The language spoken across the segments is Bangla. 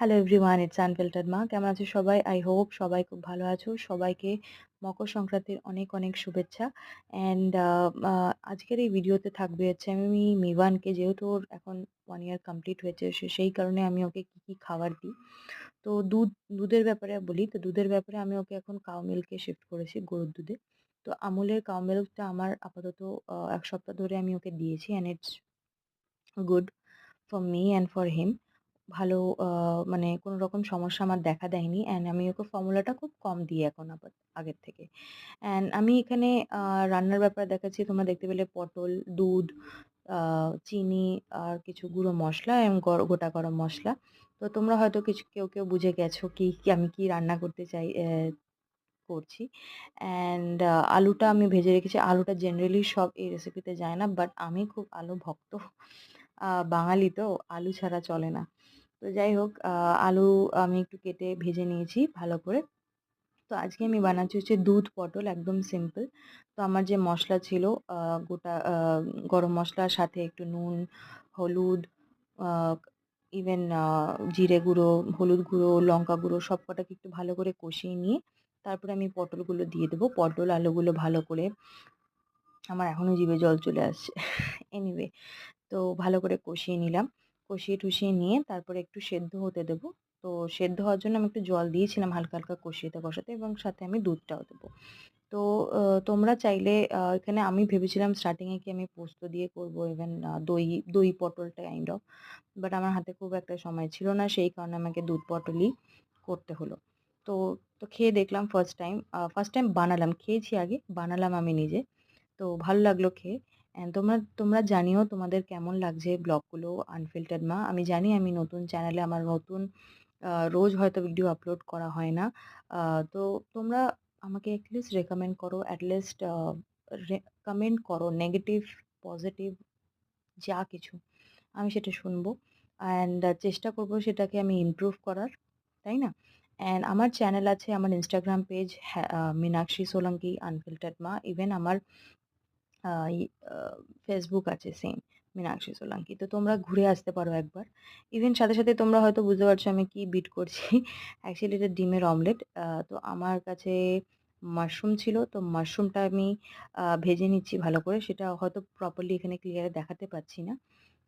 হ্যালো এভরিওয়ান, ইটস আনফিল্টার্ড মা। কেমন আছো সবাই? আই হোপ সবাই খুব ভালো আছো। সবাইকে মকর সংক্রান্তির অনেক, অনেক শুভেচ্ছা। অ্যান্ড আজকের এই ভিডিওতে থাকবে হচ্ছে আমি মিভানকে, যেহেতু ওর এখন 1 ইয়ার কমপ্লিট হয়েছে, সেই কারণে আমি ওকে কী, কী খাবার দিই। তো দুধের ব্যাপারে বলি, তো দুধের ব্যাপারে আমি ওকে এখন কাউ মিল্কে শিফট করেছি, গরুর দুধে। তো আমুলের কাউ মিল্কটা আমার আপাতত ১ সপ্তাহ ধরে আমি ওকে দিয়েছি, and it's good for me and for him. ভালো, আ মানে কোনো রকম সমস্যা আমার দেখা দেয়নি, অ্যান্ড আমি ওকে ফর্মুলাটা খুব কম দিই এখন আগের থেকে। অ্যান্ড আমি এখানে আ রান্নার ব্যাপারে দেখাচ্ছি, তোমরা দেখতে পেলে পটল, দুধ, আ চিনি আর কিছু গুঁড়ো মসলা এবং গোটা গরম মসলা। তো তোমরা হয়তো কেউ বুঝে গেছো কি আমি কি রান্না করতে করছি। অ্যান্ড আলুটা আমি ভেজে রেখেছি। আলুটা জেনারেলি সব এই রেসিপিতে যায় না, বাট আমি খুব আলু ভক্ত। বাঙালি তো, আলু ছাড়া চলে না। তো যাই হোক, আলু আমি একটু কেটে ভেজে নিয়েছি ভালো করে। তো আজকে আমি বানাচ্ছি হচ্ছে দুধ পটল, একদম সিম্পল। তো আমার যে মসলা ছিল, গোটা গরম মসলার সাথে একটু নুন, হলুদ, আ ইভেন জিরে গুঁড়ো, হলুদ গুঁড়ো, লঙ্কা গুঁড়ো সবকটাকে একটু ভালো করে কষিয়ে নিয়ে তারপরে আমি পটলগুলো দিয়ে দেবো। পটল, আলুগুলো ভালো করে, আমার এখনো জিভে জল চলে আসছে। এনিওয়ে, তো ভালো করে কষিয়ে নিলাম। কষিয়ে-টষিয়ে নিয়ে তারপরে একটু সেদ্ধ হতে দেবো। তো সেদ্ধ হওয়ার জন্য আমি একটু জল দিয়েছিলাম হালকা, হালকা কষাতে এবং সাথে আমি দুধটাও দেবো। তো আ তোমরা চাইলে, এখানে আমি ভেবেছিলাম স্টার্টিং এ কি আমি পোস্ত দিয়ে করবো, ইভেন দই দই পটল কাইন্ড অফ। বাট আমার হাতে খুব একটা সময় ছিল না। সেই কারণে আমাকে দুধ পটলই করতে হলো। তো তো খেয়ে দেখলাম ফার্স্ট টাইম বানালাম। খেয়েছি আগে, বানালাম আমি নিজে। তো ভালো লাগলো খেয়ে। অ্যান্ড তোমরা তোমরা জানিও তোমাদের কেমন লাগছে ব্লগগুলো, আনফিল্টার্ড মা। আমি জানি আমি নতুন চ্যানেলে, আমার নতুন, রোজ হয়তো ভিডিও আপলোড করা হয় না। তো তোমরা আমাকে এটলিস্ট রেকমেন্ড করো, এটলিস্ট কমেন্ট করো, নেগেটিভ, পজিটিভ যা কিছু, আমি সেটা শুনবো। অ্যান্ড চেষ্টা করব সেটাকে আমি ইমপ্রুভ করার, তাই না? অ্যান্ড আমার চ্যানেল আছে, আমার ইনস্টাগ্রাম পেজ, হ্যাঁ, মীনাক্ষী সোলাঙ্কি আনফিল্টার্ড মা। ইভেন আমার আ ই আ ফেসবুক আছে সেম, মীনাক্ষী সোলাঙ্কি। তো তোমরা ঘুরে আসতে পারো একবার। ইভেন সাথে, সাথে তোমরা হয়তো বুঝতে পারছো আমি কি বিট করছি। অ্যাকচুয়ালি এটা ডিমের অমলেট। তো আমার কাছে মাশরুম ছিল। তো মাশরুমটা আমি ভেজে নিচ্ছি ভালো করে। সেটা হয়তো প্রপারলি এখানে ক্লিয়ার দেখাতে পারছি না।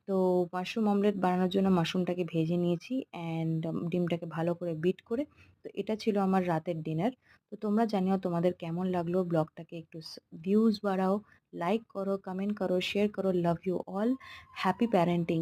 তো মাশরুম অমলেট বানানোর জন্য মাশরুমটাকে ভেজে নিয়েছি, অ্যান্ড ডিমটাকে ভালো করে বিট করে। তো এটা ছিল আমার রাতের ডিনার। তো তোমরা জানিও তোমাদের কেমন লাগলো ব্লগটাকে, একটু ভিউজ বাড়াও, লাইক করো, কমেন্ট করো, শেয়ার করো। Love you all. Happy parenting.